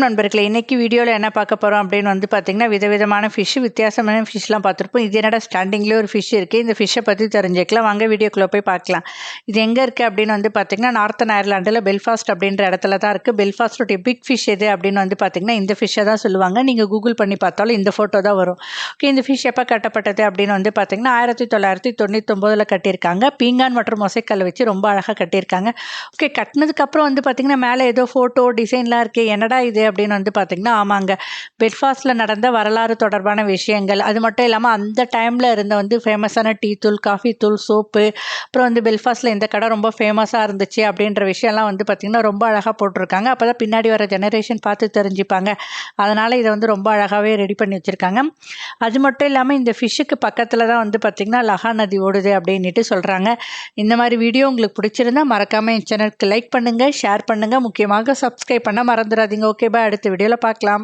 வணக்கம் நண்பர்களே. இன்னைக்கு வீடியோவில் என்ன பார்க்க போகிறோம் அப்படின்னு வந்து பார்த்தீங்கன்னா, விதவிதமான ஃபிஷ், வித்தியாசமான ஃபிஷ்லாம் பார்த்துருப்போம். இது என்னடா ஸ்டாண்டிங்லேயே ஒரு ஃபிஷ் இருக்குது, இந்த ஃபிஷ்ஷை பற்றி தெரிஞ்சுக்கலாம். வாங்க வீடியோக்குள்ளே போய் பார்க்கலாம். இது எங்கே இருக்குது அப்படின்னு வந்து பார்த்தீங்கன்னா, நார்த்தன் அயர்லாண்டில் பெல்ஃபாஸ்ட் அப்படின்ற இடத்துல தான் இருக்குது. பெல்ஃபாஸ்டோடைய பிக் ஃபிஷ் எது அப்படின்னு வந்து பார்த்தீங்கன்னா, இந்த ஃபிஷ்ஷை தான் சொல்லுவாங்க. நீங்கள் கூகுள் பண்ணி பார்த்தாலும் இந்த ஃபோட்டோ தான் வரும். ஓகே, இந்த ஃபிஷ் எப்போ கட்டப்பட்டது அப்படின்னு வந்து பார்த்தீங்கன்னா 1999 கட்டியிருக்காங்க. பீங்கான் மற்றும் மொசைக்கல்லை வச்சு ரொம்ப அழகாக கட்டியிருக்காங்க. ஓகே, கட்டினதுக்கப்புறம் வந்து பார்த்தீங்கன்னா மேலே ஏதோ ஃபோட்டோ டிசைன்லாம் இருக்குது. என்னடா இது அப்படின்னு வந்து பார்த்தீங்கன்னா, ஆமாங்க, பெல்ஃபாஸ்ட்டில் நடந்த வரலாறு தொடர்பான விஷயங்கள். அது மட்டும் இல்லாமல் அந்த டைமில் இருந்த வந்து ஃபேமஸான டீ தூள், காஃபி தூள், சோப்பு, அப்புறம் வந்து பெல்ஃபாஸ்ட்டில் இந்த கடை ரொம்ப ஃபேமஸாக இருந்துச்சு அப்படின்ற விஷயம்லாம் வந்து பார்த்திங்கன்னா ரொம்ப அழகாக போட்டிருக்காங்க. அப்போ தான் பின்னாடி வர ஜெனரேஷன் பார்த்து தெரிஞ்சுப்பாங்க. அதனால் இதை வந்து ரொம்ப அழகாகவே ரெடி பண்ணி வச்சுருக்காங்க. அது மட்டும் இல்லாமல் இந்த ஃபிஷ்ஷுக்கு பக்கத்தில் தான் வந்து பார்த்திங்கன்னா லஹா நதி ஓடுது அப்படின்ட்டு சொல்கிறாங்க. இந்த மாதிரி வீடியோ உங்களுக்கு பிடிச்சிருந்தா மறக்காமல் என் சேனலுக்கு லைக் பண்ணுங்கள், ஷேர் பண்ணுங்கள், முக்கியமாக சப்ஸ்கிரைப் பண்ண மறந்துடாதீங்க. ஓகே, பாய். அடுத்த வீடியோவில் பார்க்கலாம்.